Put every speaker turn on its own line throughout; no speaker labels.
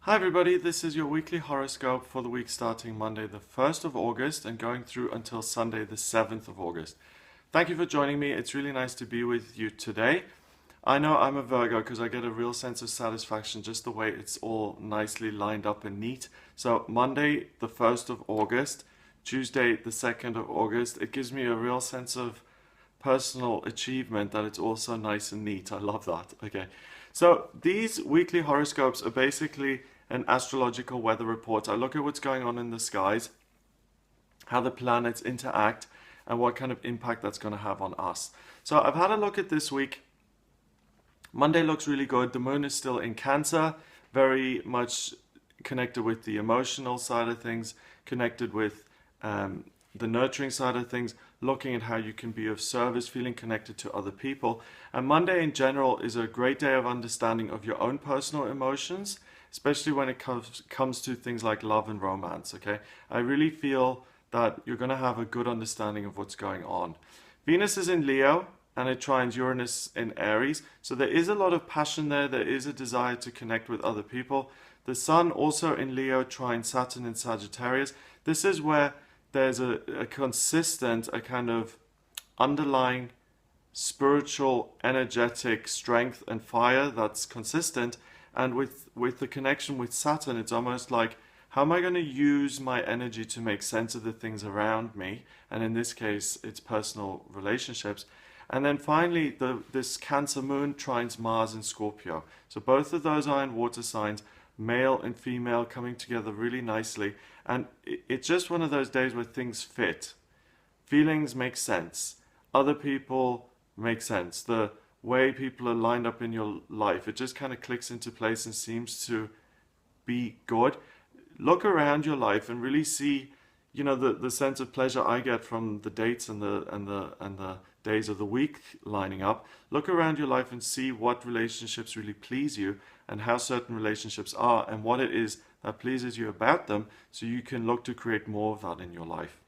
Hi everybody, this is your weekly horoscope for the week starting Monday the 1st of August and going through until Sunday the 7th of August. Thank you for joining me. It's really nice to be with you today. I know I'm a Virgo because I get a real sense of satisfaction just the way it's all nicely lined up and neat. So Monday the 1st of August, Tuesday the 2nd of August, it gives me a real sense of personal achievement that it's also nice and neat. I love that. Okay. So these weekly horoscopes are basically an astrological weather report. I look at what's going on in the skies, how the planets interact, and what kind of impact that's going to have on us. So I've had a look at this week. Monday looks really good. The moon is still in Cancer, very much connected with the emotional side of things, connected with the nurturing side of things, looking at how you can be of service, feeling connected to other people. And Monday in general is a great day of understanding of your own personal emotions, especially when it comes to things like love and romance, okay? I really feel that you're going to have a good understanding of what's going on. Venus is in Leo and it trines Uranus in Aries, so there is a lot of passion there. There is a desire to connect with other people. The Sun also in Leo trines Saturn in Sagittarius. This is where there's a consistent, a kind of underlying spiritual, energetic strength and fire that's consistent. And with the connection with Saturn, it's almost like, how am I going to use my energy to make sense of the things around me? And in this case, it's personal relationships. And then finally, this Cancer moon trines Mars in Scorpio. So both of those are in water signs, male and female coming together really nicely. And it's just one of those days where things fit. Feelings make sense. Other people make sense. The way people are lined up in your life, it just kind of clicks into place and seems to be good. Look around your life and really see, the sense of pleasure I get from the dates and the days of the week lining up. Look around your life and see what relationships really please you and how certain relationships are and what it is that pleases you about them, so you can look to create more of that in your life.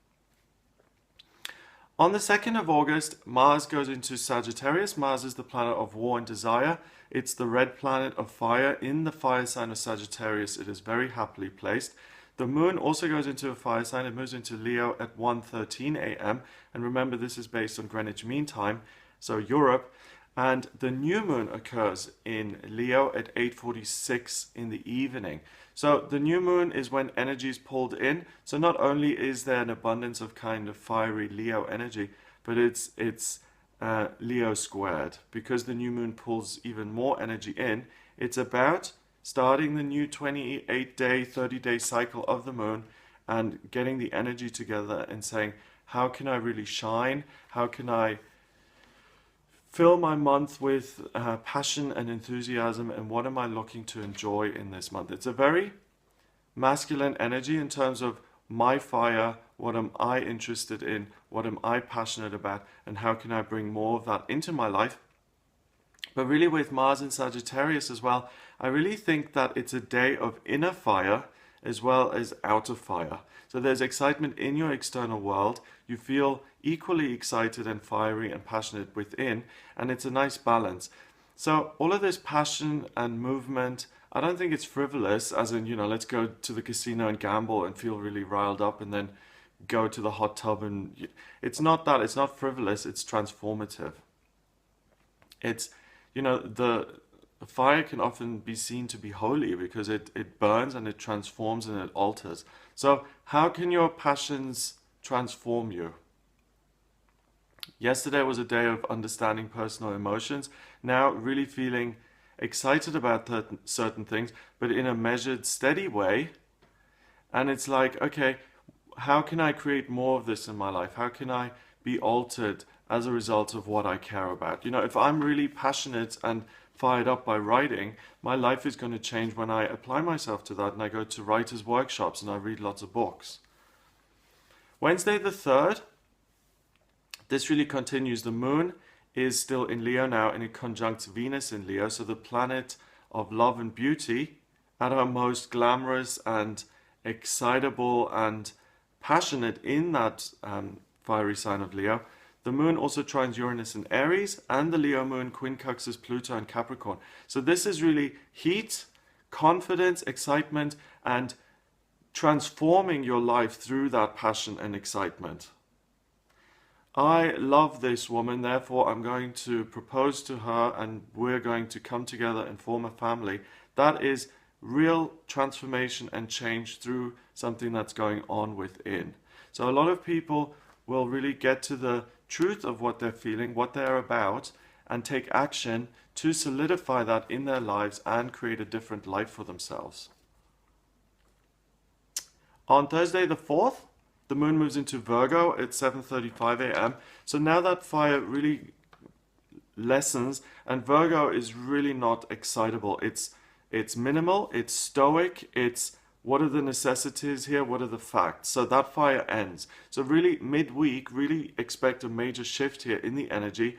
On the 2nd of August, Mars goes into Sagittarius. Mars is the planet of war and desire. It's the red planet of fire. In the fire sign of Sagittarius, it is very happily placed. The moon also goes into a fire sign. It moves into Leo at 1:13 a.m. And remember, this is based on Greenwich Mean Time, so Europe. And the new moon occurs in Leo at 8:46 in the evening. So the new moon is when energy is pulled in. So not only is there an abundance of kind of fiery Leo energy, but it's Leo squared, because the new moon pulls even more energy in. It's about starting the new 28-day, 30-day cycle of the moon and getting the energy together and saying, how can I really shine? How can I fill my month with passion and enthusiasm, and what am I looking to enjoy in this month? It's a very masculine energy in terms of my fire, what am I interested in, what am I passionate about, and how can I bring more of that into my life. But really with Mars in Sagittarius as well, I really think that it's a day of inner fire as well as outer fire. So there's excitement in your external world. You feel equally excited and fiery and passionate within, and it's a nice balance. So all of this passion and movement, I don't think it's frivolous, as in, let's go to the casino and gamble and feel really riled up and then go to the hot tub. And it's not that, it's not frivolous, it's transformative. It's, the fire can often be seen to be holy because it burns and it transforms and it alters. So how can your passions transform you? Yesterday was a day of understanding personal emotions. Now really feeling excited about certain things, but in a measured, steady way. And it's like, okay, how can I create more of this in my life? How can I be altered as a result of what I care about? If I'm really passionate and fired up by writing, my life is going to change when I apply myself to that and I go to writers' workshops and I read lots of books. Wednesday the 3rd, this really continues. The moon is still in Leo now and it conjuncts Venus in Leo, so the planet of love and beauty at our most glamorous and excitable and passionate in that fiery sign of Leo. The moon also trines Uranus in Aries, and the Leo moon quincunxes Pluto in Capricorn. So this is really heat confidence, excitement, and transforming your life through that passion and excitement. I love this woman, therefore I'm going to propose to her and we're going to come together and form a family. That is real transformation and change through something that's going on within. So a lot of people will really get to the truth of what they're feeling, what they're about, and take action to solidify that in their lives and create a different life for themselves. On Thursday the 4th, the moon moves into Virgo at 7:35 a.m. So now that fire really lessens, and Virgo is really not excitable. It's minimal, it's stoic, it's what are the necessities here, what are the facts. So that fire ends. So really midweek, really expect a major shift here in the energy.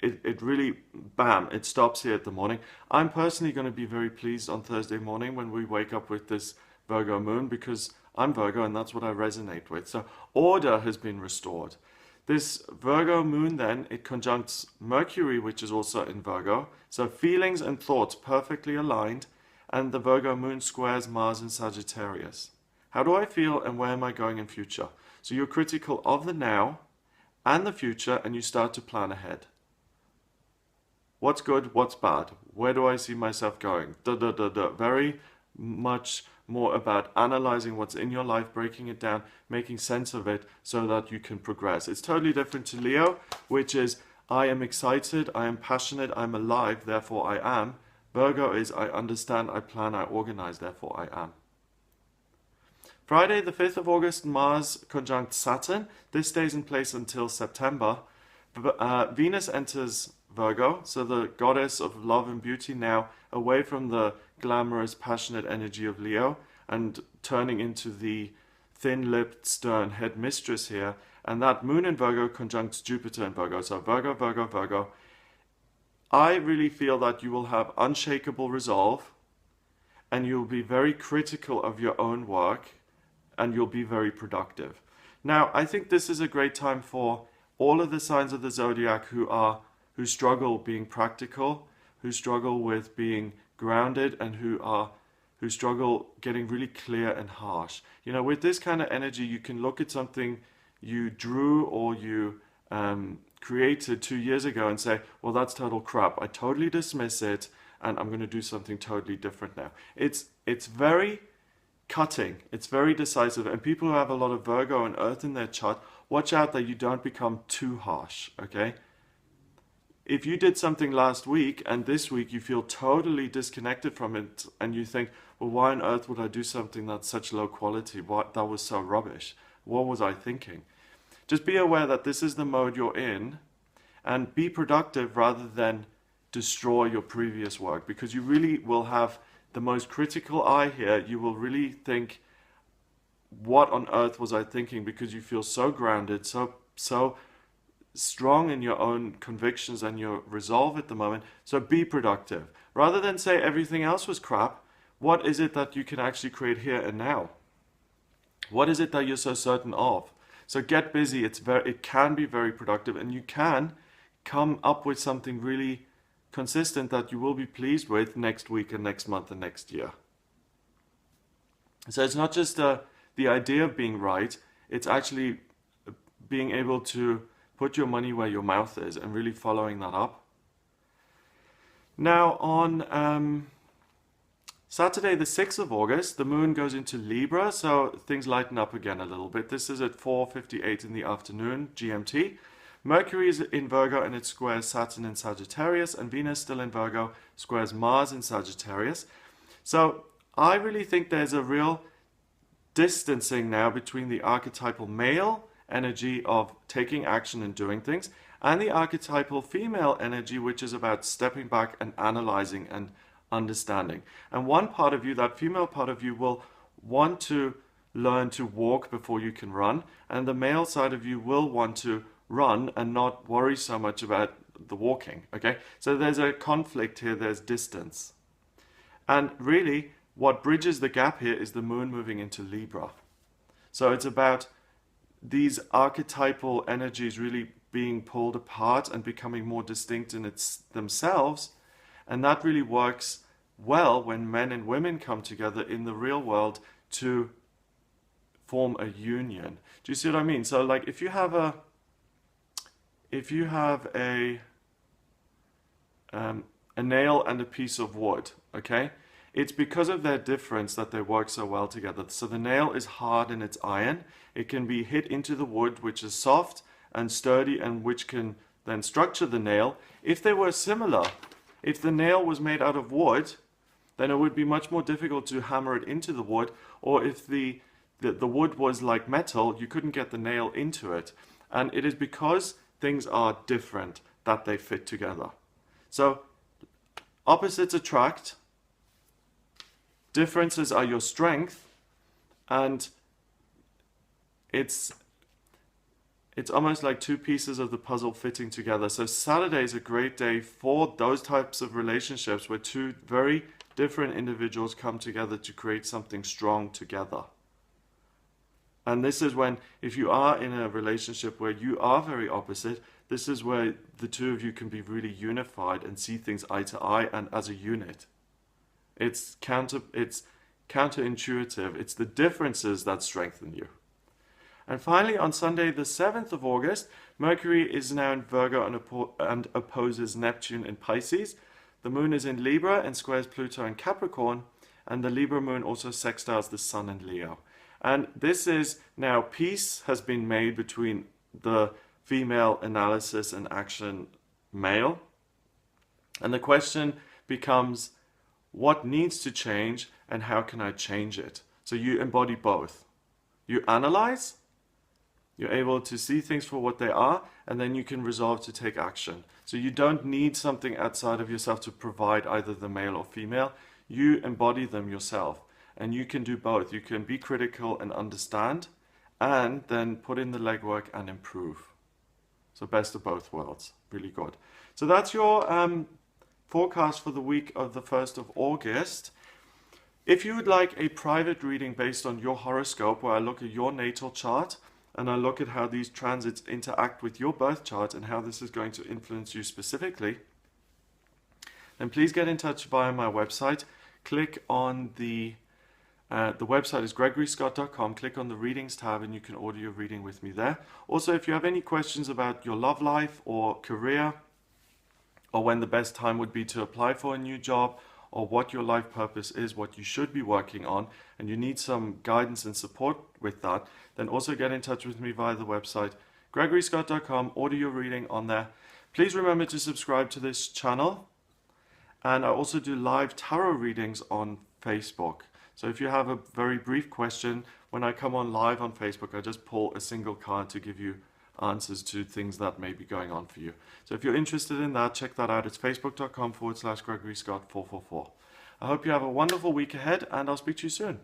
It really, bam, it stops here at the morning. I'm personally going to be very pleased on Thursday morning when we wake up with this Virgo moon, because I'm Virgo and that's what I resonate with. So order has been restored. This Virgo moon then, it conjuncts Mercury, which is also in Virgo. So feelings and thoughts perfectly aligned, and the Virgo moon squares Mars in Sagittarius. How do I feel and where am I going in future? So you're critical of the now and the future, and you start to plan ahead. What's good, what's bad? Where do I see myself going? Very much more about analyzing what's in your life, breaking it down, making sense of it so that you can progress. It's totally different to Leo, which is I am excited, I am passionate, I'm alive, therefore I am. Virgo is I understand, I plan, I organize, therefore I am. Friday the 5th of August, Mars conjunct Saturn. This stays in place until September. Venus enters Virgo, so the goddess of love and beauty, now away from the glamorous, passionate energy of Leo and turning into the thin-lipped, stern head mistress here. And that moon in Virgo conjuncts Jupiter in Virgo. So Virgo, Virgo, Virgo. I really feel that you will have unshakable resolve and you'll be very critical of your own work and you'll be very productive. Now, I think this is a great time for all of the signs of the zodiac who struggle being practical, who struggle with being grounded, and who struggle getting really clear and harsh. You know, with this kind of energy, you can look at something you drew or you created 2 years ago and say, well, that's total crap. I totally dismiss it, and I'm going to do something totally different now. It's very cutting. It's very decisive. And people who have a lot of Virgo and Earth in their chart, watch out that you don't become too harsh, okay? If you did something last week and this week you feel totally disconnected from it and you think, well, why on earth would I do something that's such low quality? That was so rubbish. What was I thinking? Just be aware that this is the mode you're in and be productive rather than destroy your previous work, because you really will have the most critical eye here. You will really think, what on earth was I thinking? Because you feel so grounded, so strong in your own convictions and your resolve at the moment. So be productive. Rather than say everything else was crap, what is it that you can actually create here and now? What is it that you're so certain of? So get busy. It can be very productive, and you can come up with something really consistent that you will be pleased with next week and next month and next year. So it's not just the idea of being right, it's actually being able to put your money where your mouth is and really following that up. Now on Saturday the 6th of August, the moon goes into Libra, so things lighten up again a little bit. This is at 4:58 in the afternoon, GMT. Mercury is in Virgo and it squares Saturn in Sagittarius, and Venus, still in Virgo, squares Mars in Sagittarius. So I really think there's a real distancing now between the archetypal male energy of taking action and doing things and the archetypal female energy, which is about stepping back and analyzing and understanding. And one part of you, that female part of you, will want to learn to walk before you can run, and the male side of you will want to run and not worry so much about the walking, okay? So there's a conflict here, there's distance. And really, what bridges the gap here is the moon moving into Libra. So it's about these archetypal energies really being pulled apart and becoming more distinct in themselves, and that really works well when men and women come together in the real world to form a union. Do you see what I mean? So like if you have a nail and a piece of wood, okay? It's because of their difference that they work so well together. So the nail is hard and it's iron. It can be hit into the wood, which is soft and sturdy and which can then structure the nail. If they were similar, if the nail was made out of wood, then it would be much more difficult to hammer it into the wood. Or if the wood was like metal, you couldn't get the nail into it. And it is because things are different that they fit together. So opposites attract, differences are your strength, and it's almost like two pieces of the puzzle fitting together. So Saturday is a great day for those types of relationships where two very different individuals come together to create something strong together. And this is when, if you are in a relationship where you are very opposite, this is where the two of you can be really unified and see things eye to eye and as a unit. It's counterintuitive. It's the differences that strengthen you. And finally, on Sunday, the 7th of August, Mercury is now in Virgo and opposes Neptune in Pisces. The moon is in Libra and squares Pluto in Capricorn. And the Libra moon also sextiles the sun in Leo. And this is now peace has been made between the female analysis and action male. And the question becomes, what needs to change and how can I change it? So you embody both. You analyze, you're able to see things for what they are, and then you can resolve to take action. So you don't need something outside of yourself to provide either the male or female. You embody them yourself. And you can do both. You can be critical and understand, and then put in the legwork and improve. So best of both worlds. Really good. So that's your forecast for the week of the 1st of August. If you would like a private reading based on your horoscope, where I look at your natal chart, and I look at how these transits interact with your birth chart and how this is going to influence you specifically, then please get in touch via my website. Click on the website is gregoryscott.com. Click on the readings tab and you can order your reading with me there. Also, if you have any questions about your love life or career, or when the best time would be to apply for a new job, or what your life purpose is, what you should be working on, and you need some guidance and support with that, then also get in touch with me via the website gregoryscott.com. Order your reading on there. Please remember to subscribe to this channel, and I also do live tarot readings on Facebook. So if you have a very brief question, when I come on live on Facebook, I just pull a single card to give you answers to things that may be going on for you. So if you're interested in that, check that out. It's facebook.com/Gregory Scott 444. I hope you have a wonderful week ahead, and I'll speak to you soon.